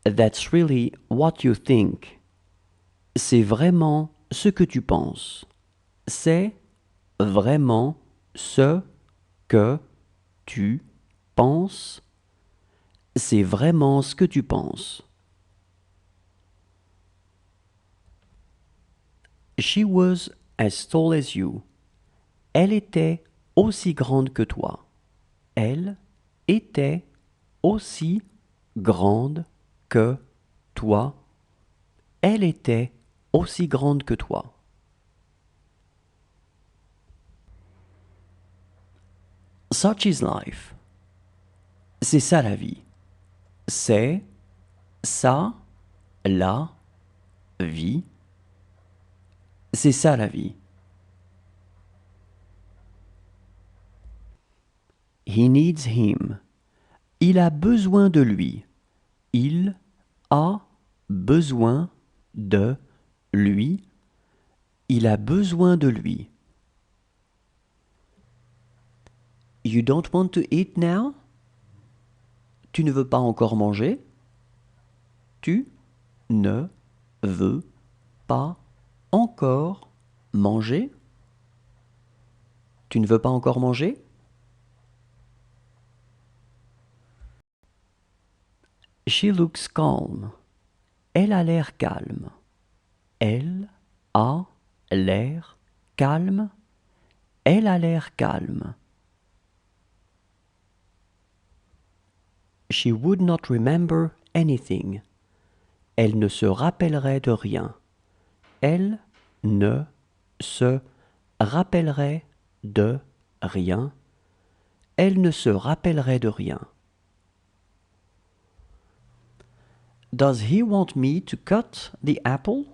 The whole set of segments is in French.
That's really what you think. C'est vraiment ce que tu penses. C'est vraiment ce que tu penses. C'est vraiment ce que tu penses. She was as tall as you. Elle était aussi grande que toi. Elle était aussi grande que toi. Elle était aussi grande que toi. Such is life. C'est ça la vie. C'est ça la vie. C'est ça la vie. He needs him. Il a besoin de lui. Il a besoin de lui. Il a besoin de lui. You don't want to eat now? Tu ne veux pas encore manger? Tu ne veux pas encore manger? Tu ne veux pas encore manger? She looks calm. Elle a l'air calme. Elle a l'air calme. Elle a l'air calme. She would not remember anything. Elle ne se rappellerait de rien. Elle ne se rappellerait de rien. Elle ne se rappellerait de rien. Does he want me to cut the apple?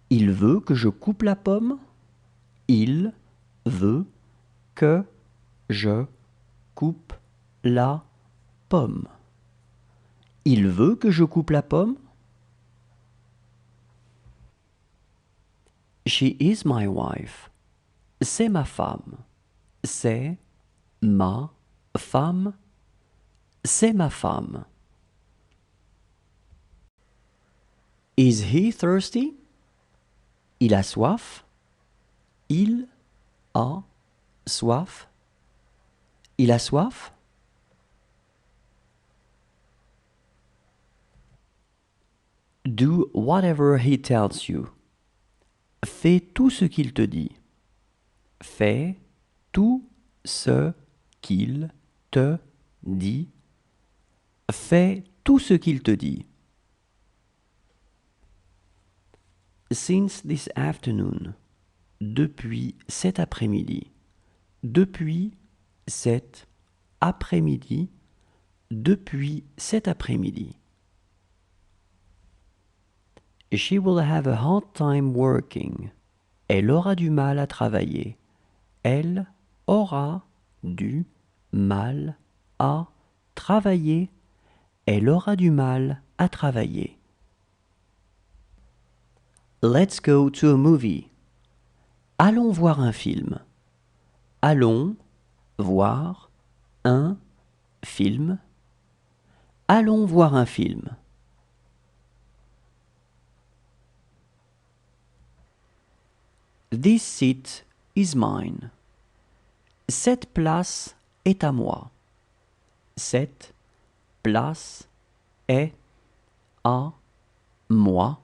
Il veut que je coupe la pomme? Il veut que je coupe la pomme. Il veut que je coupe la pomme? She is my wife. C'est ma femme. C'est ma femme. C'est ma femme. Is he thirsty? Il a soif? Il a soif? Il a soif? Do whatever he tells you. Fais tout ce qu'il te dit. Fais tout ce qu'il te dit. Fais tout ce qu'il te dit. Since this afternoon. Depuis cet après-midi. Depuis cet après-midi. Depuis cet après-midi. She will have a hard time working. Elle aura du mal à travailler. Elle aura du mal à travailler. Elle aura du mal à travailler. Let's go to a movie. Allons voir un film. Allons voir un film. Allons voir un film. This seat is mine. Cette place est à moi. Cette place est à moi.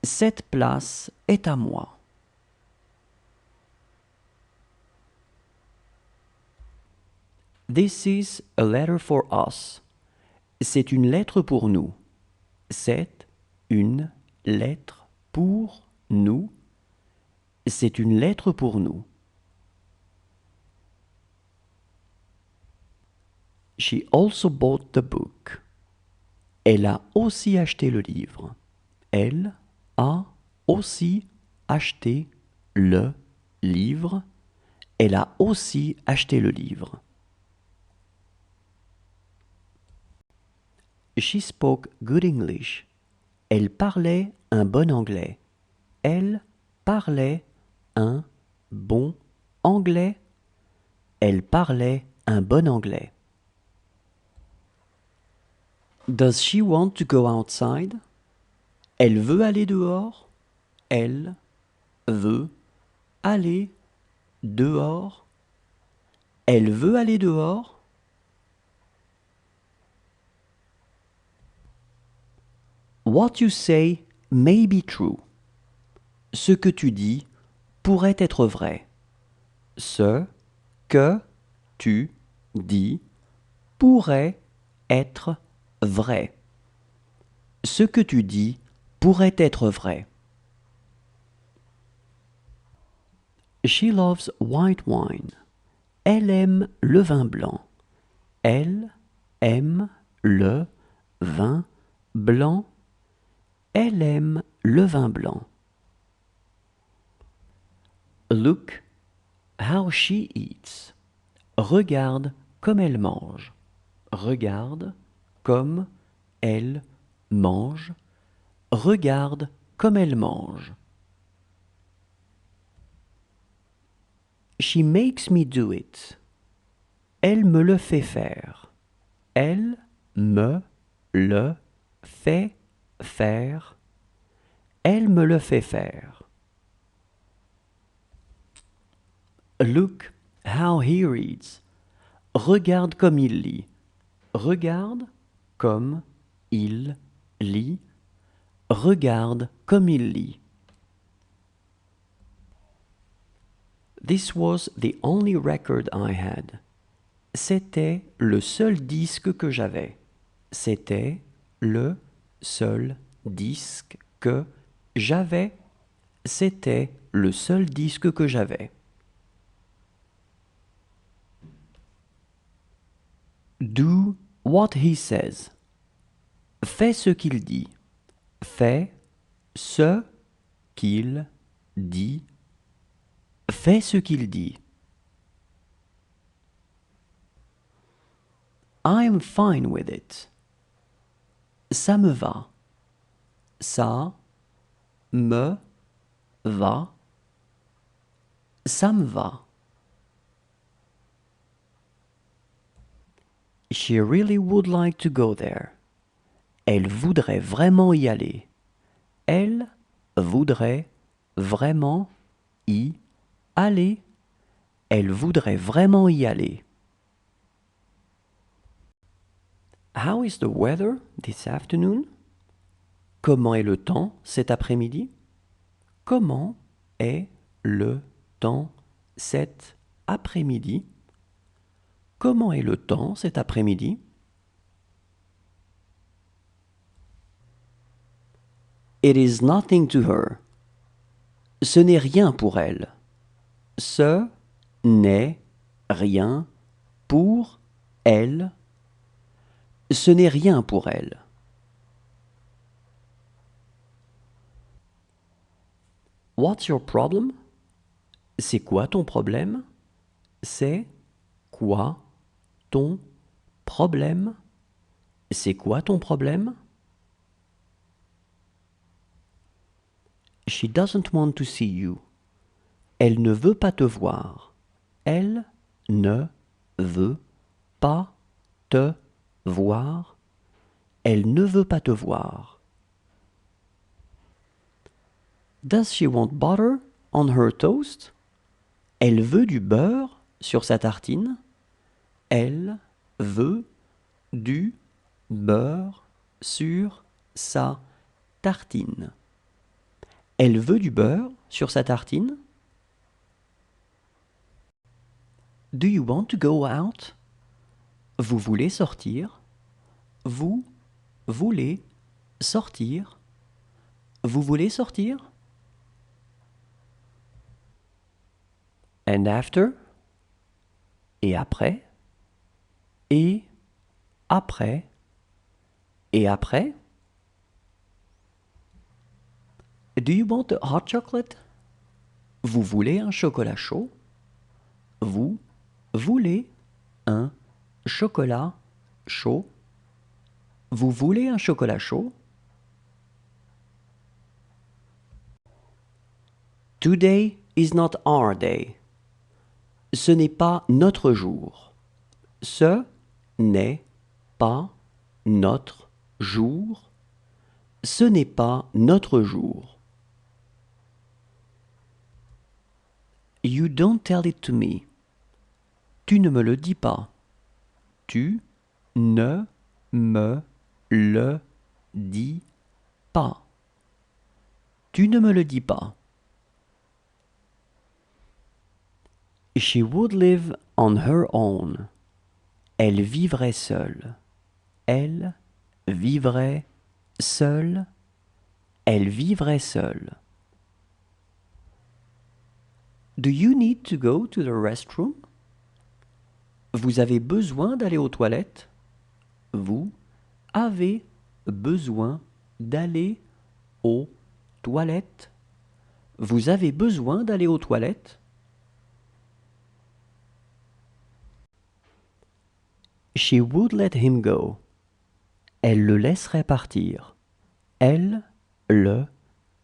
Cette place est à moi. This is a letter for us. C'est une lettre pour nous. C'est une lettre pour nous. C'est une lettre pour nous. She also bought the book. Elle a aussi acheté le livre. Elle a aussi acheté le livre. Elle a aussi acheté le livre. She spoke good English. Elle parlait un bon anglais. Elle parlait un bon anglais. Elle parlait un bon anglais. Does she want to go outside? Elle veut aller dehors. Elle veut aller dehors. Elle veut aller dehors. What you say may be true. Ce que tu dis pourrait être vrai. Ce que tu dis pourrait être vrai. Ce que tu dis pourrait être vrai. She loves white wine. Elle aime le vin blanc. Elle aime le vin blanc. Elle aime le vin blanc. Look how she eats. Regarde comme elle mange. Regarde comme elle mange. Regarde comme elle mange. She makes me do it. Elle me le fait faire. Elle me le fait faire. Elle me le fait faire. Look how he reads. Regarde comme il lit. Regarde comme il lit. Regarde comme il lit. This was the only record I had. C'était le seul disque que j'avais. C'était le seul disque que j'avais. C'était le seul disque que j'avais. Do what he says. Fais ce qu'il dit. Fais ce qu'il dit. Fais ce qu'il dit. I'm fine with it. Ça me va. Ça me va. Ça me va. She really would like to go there. Elle voudrait vraiment y aller. Elle voudrait vraiment y aller. Elle voudrait vraiment y aller. How is the weather this afternoon? Comment est le temps cet après-midi? Comment est le temps cet après-midi? Comment est le temps cet après-midi? It is nothing to her. Ce n'est rien pour elle. Ce n'est rien pour elle. Ce n'est rien pour elle. What's your problem? C'est quoi ton problème? C'est quoi ton problème? C'est quoi ton problème? She doesn't want to see you. Elle ne veut pas te voir. Elle ne veut pas te voir. Elle ne veut pas te voir. Does she want butter on her toast? Elle veut du beurre sur sa tartine. Elle veut du beurre sur sa tartine. Elle veut du beurre sur sa tartine. Do you want to go out? Vous voulez sortir? Vous voulez sortir? Vous voulez sortir? And after? Et après? Et après? Et après? Do you want a hot chocolate? Vous voulez un chocolat chaud? Vous voulez un chocolat chaud? Vous voulez un chocolat chaud? Today is not our day. Ce n'est pas notre jour. Ce n'est pas notre jour, ce n'est pas notre jour. You don't tell it to me. Tu ne me le dis pas. Tu ne me le dis pas. Tu ne me le dis pas. She would live on her own. Elle vivrait seule. Elle vivrait seule. Elle vivrait seule. Do you need to go to the restroom? Vous avez besoin d'aller aux toilettes? Vous avez besoin d'aller aux toilettes? Vous avez besoin d'aller aux toilettes? She would let him go. Elle le laisserait partir. Elle le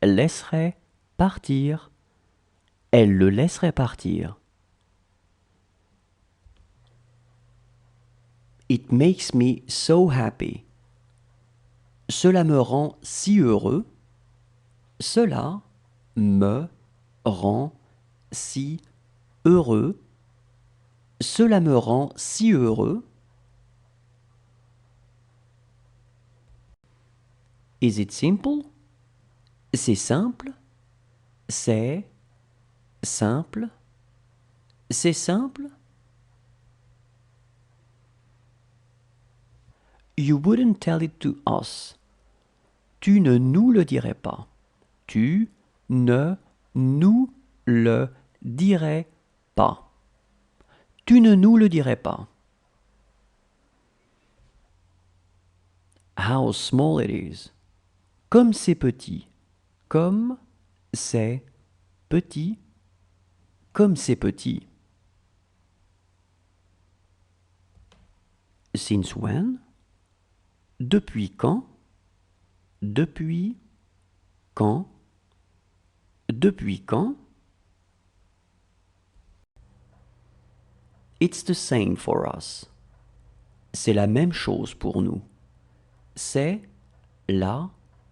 laisserait partir. Elle le laisserait partir. It makes me so happy. Cela me rend si heureux. Cela me rend si heureux. Cela me rend si heureux. Is it simple? C'est simple. C'est simple. C'est simple. You wouldn't tell it to us. Tu ne nous le dirais pas. Tu ne nous le dirais pas. Tu ne nous le dirais pas. How small it is. Comme c'est petit. Comme c'est petit. Comme c'est petit. Since when? Depuis quand? Depuis quand? Depuis quand? It's the same for us. C'est la même chose pour nous. C'est la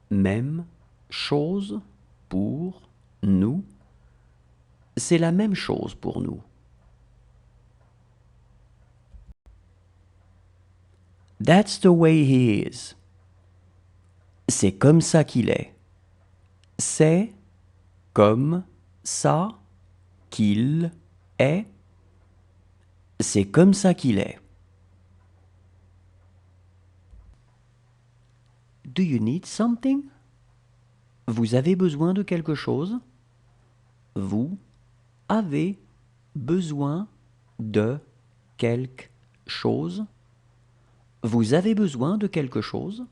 même chose pour nous. C'est la même chose pour nous. That's the way he is. C'est comme ça qu'il est. C'est comme ça qu'il est. C'est comme ça qu'il est. Do you need something? Vous avez besoin de quelque chose? Vous avez besoin de quelque chose? Vous avez besoin de quelque chose?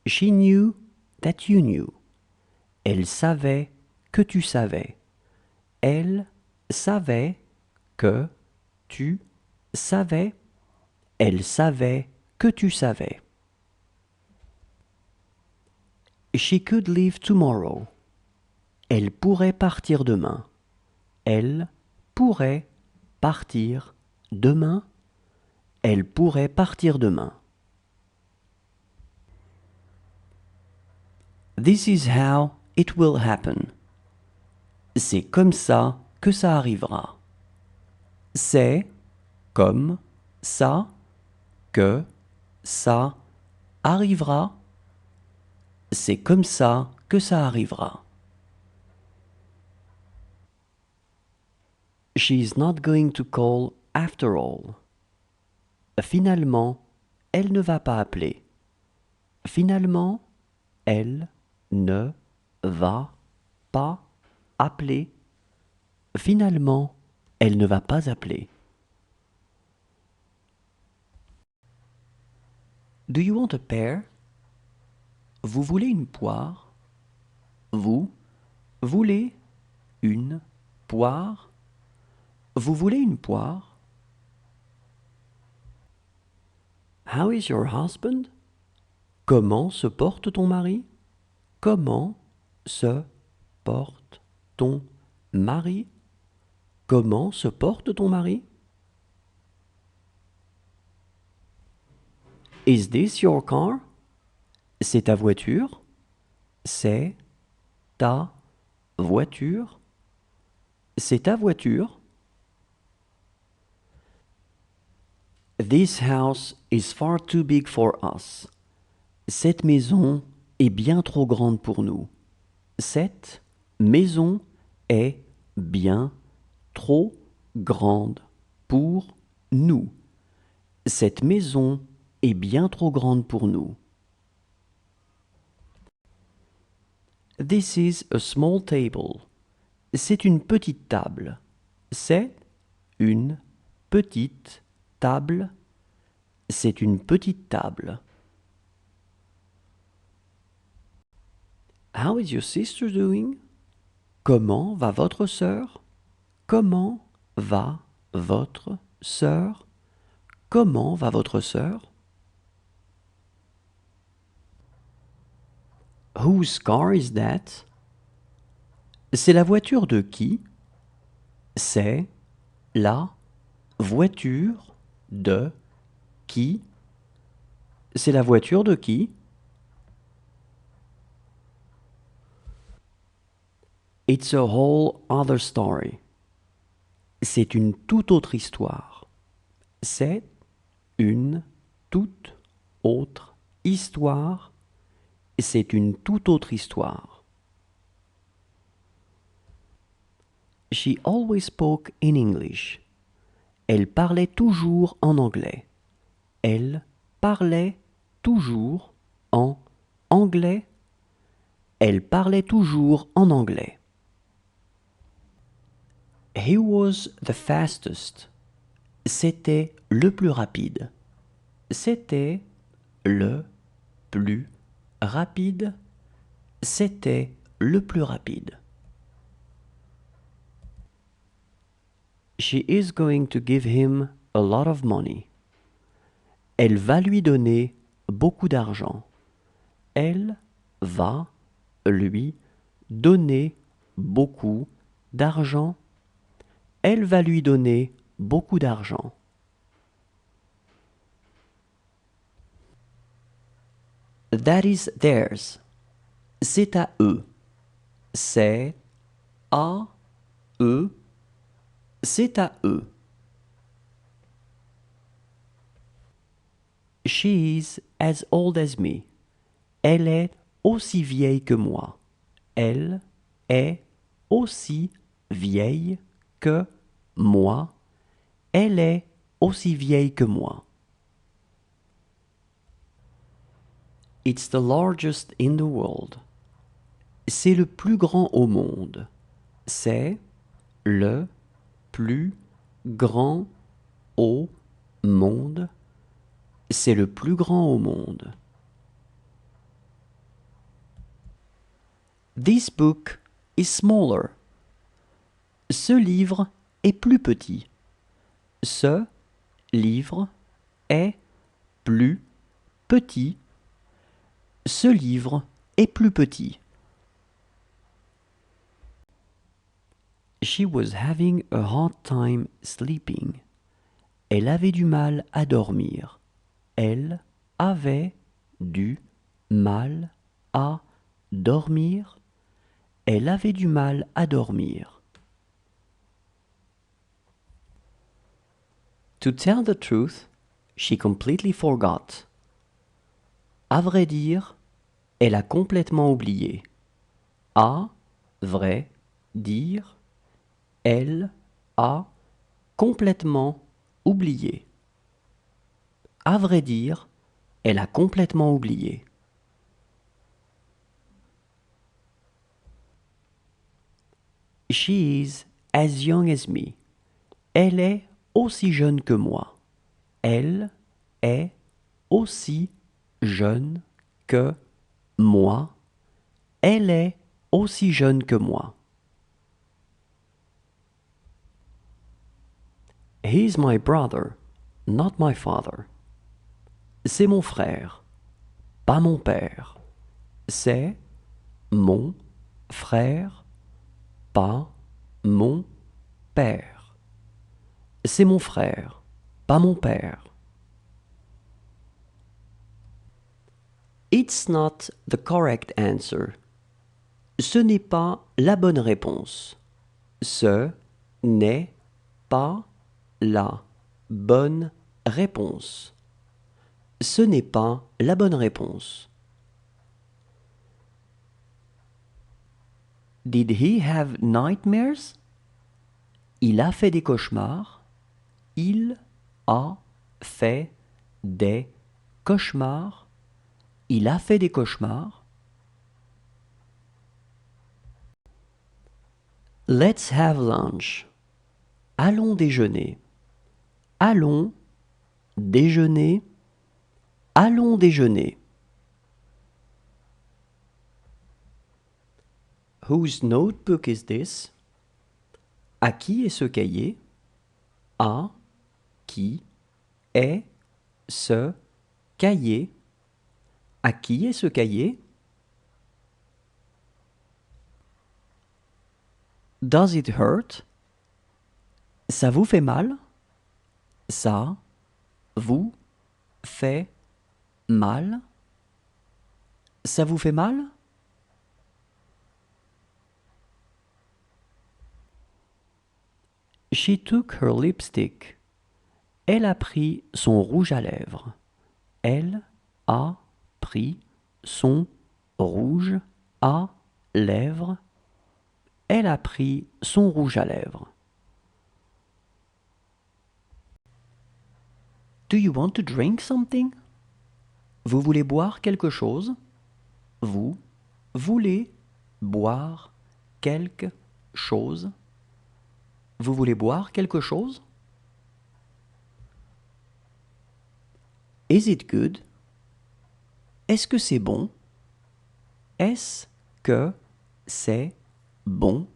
She knew that you knew. Elle savait que tu savais. Elle savait que tu savais. Elle savait que tu savais. She could leave tomorrow. Elle pourrait partir demain. Elle pourrait partir demain. Elle pourrait partir demain. This is how it will happen. C'est comme ça que ça arrivera. C'est comme ça que ça arrivera. C'est comme ça que ça arrivera. She's not going to call after all. Finalement, elle ne va pas appeler. Finalement, elle ne va pas appeler. Finalement, elle ne va pas appeler. Do you want a pear? Vous voulez une poire? Vous voulez une poire? Vous voulez une poire? How is your husband? Comment se porte ton mari? Comment se porte ton mari? Comment se porte ton mari? Is this your car? C'est ta voiture? C'est ta voiture? C'est ta voiture? This house is far too big for us. Cette maison est bien trop grande pour nous. Cette maison est bien trop grande pour nous. Cette maison est bien trop grande pour nous. This is a small table. C'est une petite table. C'est une petite table. C'est une petite table. How is your sister doing? Comment va votre sœur? Comment va votre sœur? Comment va votre sœur? Whose car is that? C'est la voiture de qui? C'est la voiture de qui? C'est la voiture de qui? It's a whole other story. C'est une toute autre histoire. C'est une toute autre histoire. C'est une toute autre histoire. She always spoke in English. Elle parlait toujours en anglais. Elle parlait toujours en anglais. Elle parlait toujours en anglais. He was the fastest. C'était le plus rapide. C'était le plus rapide. C'était le plus rapide. She is going to give him a lot of money. Elle va lui donner beaucoup d'argent. Elle va lui donner beaucoup d'argent. Elle va lui donner beaucoup d'argent. That is theirs. C'est à eux. C'est à eux. C'est à eux. She is as old as me. Elle est aussi vieille que moi. Elle est aussi vieille que moi. Elle est aussi vieille que moi. It's the largest in the world. C'est le plus grand au monde. C'est le plus grand au monde. C'est le plus grand au monde. This book is smaller. Ce livre est plus petit. Ce livre est plus petit. Ce livre est plus petit. She was having a hard time sleeping. Elle avait du mal à dormir. Elle avait du mal à dormir. Elle avait du mal à dormir. To tell the truth, she completely forgot. À vrai dire, elle a complètement oublié. À vrai dire, elle a complètement oublié. À vrai dire, elle a complètement oublié. She is as young as me. Elle est aussi jeune que moi. Elle est aussi jeune que moi. Elle est aussi jeune que moi. He's my brother, not my father. C'est mon frère, pas mon père. C'est mon frère, pas mon père. C'est mon frère, pas mon père. It's not the correct answer. Ce n'est pas la bonne réponse. Ce n'est pas la bonne réponse. Ce n'est pas la bonne réponse. Did he have nightmares? Il a fait des cauchemars. Il a fait des cauchemars. Il a fait des cauchemars. Let's have lunch. Allons déjeuner. Allons déjeuner. Allons déjeuner. Whose notebook is this? À qui est ce cahier? À qui est ce cahier? À qui est ce cahier? Does it hurt? Ça vous fait mal? Ça vous fait mal? Ça vous fait mal? She took her lipstick. Elle a pris son rouge à lèvres. Elle a pris son rouge à lèvres. Elle a pris son rouge à lèvres. Do you want to drink something? Vous voulez boire quelque chose? Vous voulez boire quelque chose? Vous voulez boire quelque chose? Is it good? Est-ce que c'est bon? Est-ce que c'est bon?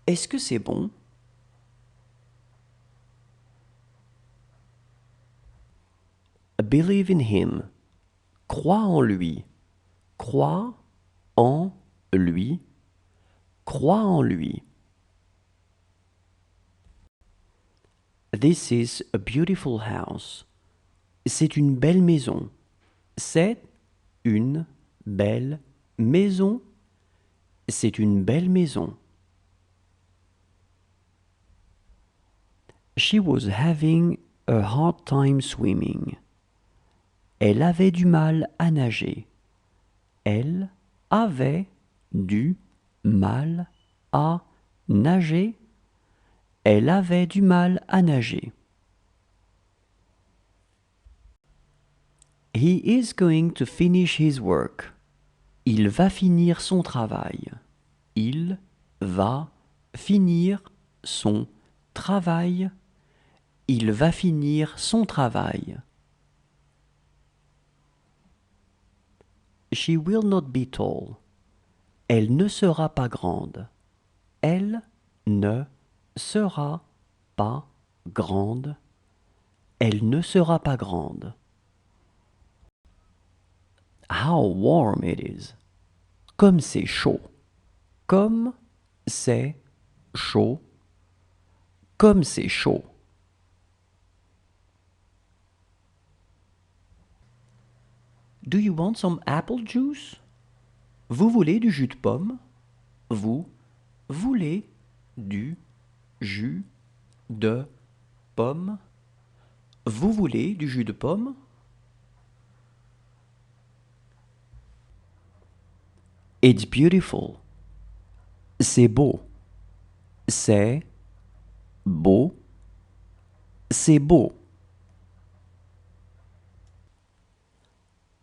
Est-ce que c'est bon? Believe in him. Crois en lui. Crois en lui. Crois en lui. This is a beautiful house. C'est une belle maison. C'est une belle maison. C'est une belle maison. She was having a hard time swimming. Elle avait du mal à nager. Elle avait du mal à nager. Elle avait du mal à nager. He is going to finish his work. Il va finir son travail. Il va finir son travail. Il va finir son travail. She will not be tall. Elle ne sera pas grande. Elle ne sera pas grande. Elle ne sera pas grande. How warm it is. Comme c'est chaud. Comme c'est chaud. Comme c'est chaud. Do you want some apple juice? Vous voulez du jus de pomme? Vous voulez du jus de pomme? Vous voulez du jus de pomme? It's beautiful. C'est beau. C'est beau. C'est beau.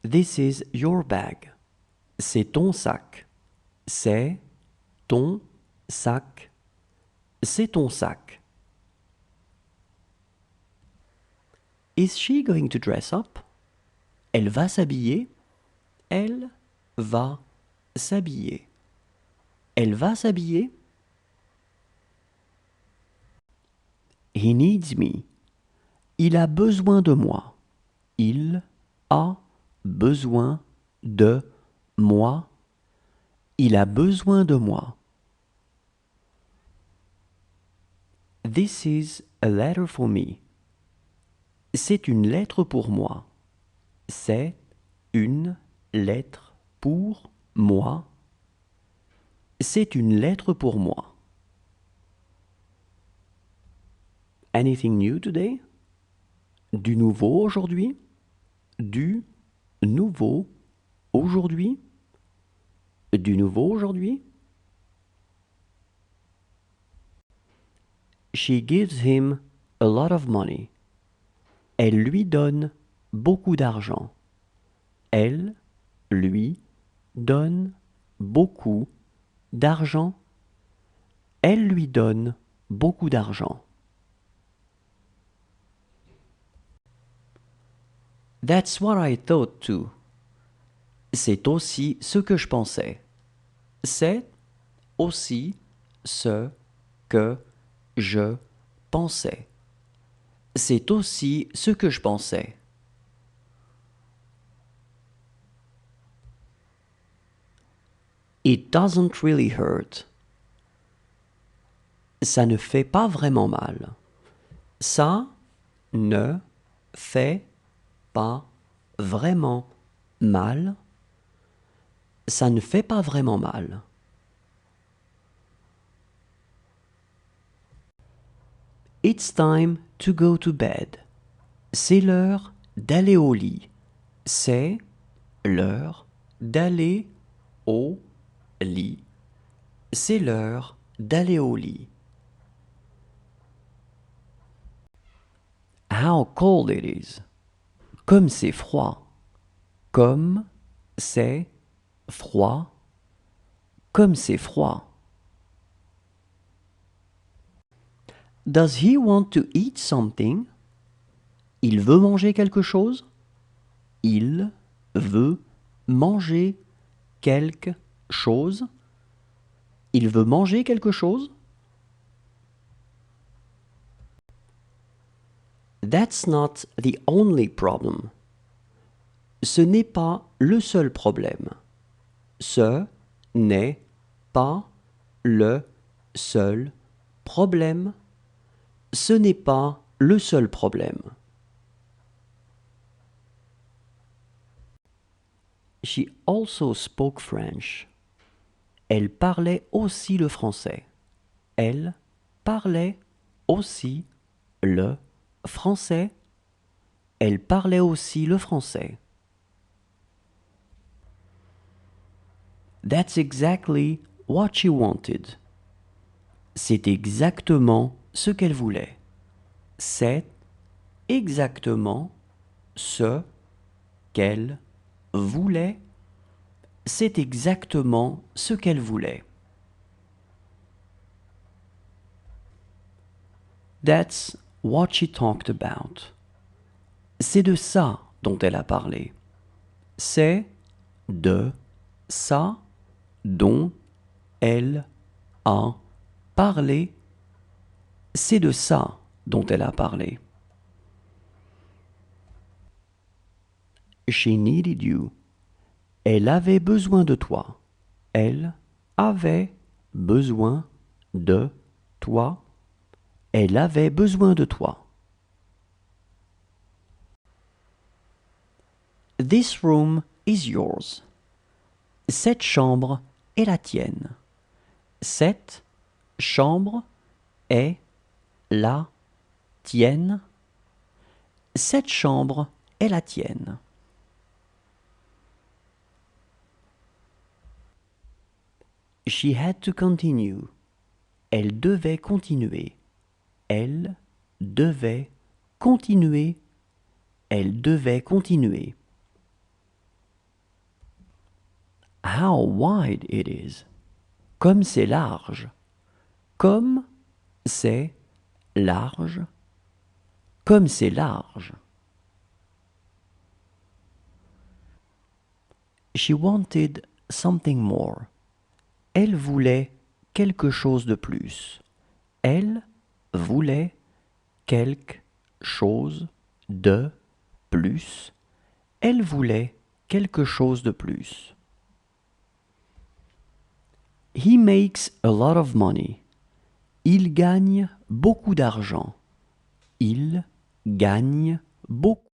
This is your bag. C'est ton sac. C'est ton sac. C'est ton sac. Is she going to dress up? Elle va s'habiller. Elle va s'habiller. Elle va s'habiller. He needs me. Il a besoin de moi. Il a besoin de moi. Il a besoin de moi. This is a letter for me. C'est une lettre pour moi. C'est une lettre pour moi. C'est une lettre pour moi. Anything new today? Du nouveau aujourd'hui? Du nouveau aujourd'hui? Du nouveau aujourd'hui? She gives him a lot of money. Elle lui donne beaucoup d'argent. Elle lui donne beaucoup d'argent. Elle lui donne beaucoup d'argent. That's what I thought too. C'est aussi ce que je pensais. C'est aussi ce que je pensais. C'est aussi ce que je pensais. It doesn't really hurt. Ça ne fait pas vraiment mal. Ça ne fait pas vraiment mal. Ça ne fait pas vraiment mal. It's time to go to bed. C'est l'heure d'aller au lit. C'est l'heure d'aller au lit. C'est l'heure d'aller au lit. How cold it is. Comme c'est froid. Comme c'est froid. Comme c'est froid. Does he want to eat something? Il veut manger quelque chose? Il veut manger quelque chose? Il veut manger quelque chose? That's not the only problem. Ce n'est pas le seul problème. Ce n'est pas le seul problème. Ce n'est pas le seul problème. She also spoke French. Elle parlait aussi le français. Elle parlait aussi le français. Elle parlait aussi le français. That's exactly what she wanted. C'est exactement ce qu'elle voulait. C'est exactement ce qu'elle voulait. C'est exactement ce qu'elle voulait. That's what she talked about. C'est de ça dont elle a parlé. C'est de ça dont elle a parlé. C'est de ça dont elle a parlé. She needed you. Elle avait besoin de toi. Elle avait besoin de toi. Elle avait besoin de toi. This room is yours. Cette chambre est la tienne. Cette chambre est la tienne. Cette chambre est la tienne. She had to continue. Elle devait continuer. Elle devait continuer. Elle devait continuer. How wide it is. Comme c'est large. Comme c'est large. Comme c'est large. She wanted something more. Elle voulait quelque chose de plus. Elle voulait quelque chose de plus. Elle voulait quelque chose de plus. He makes a lot of money. Il gagne beaucoup d'argent. Il gagne beaucoup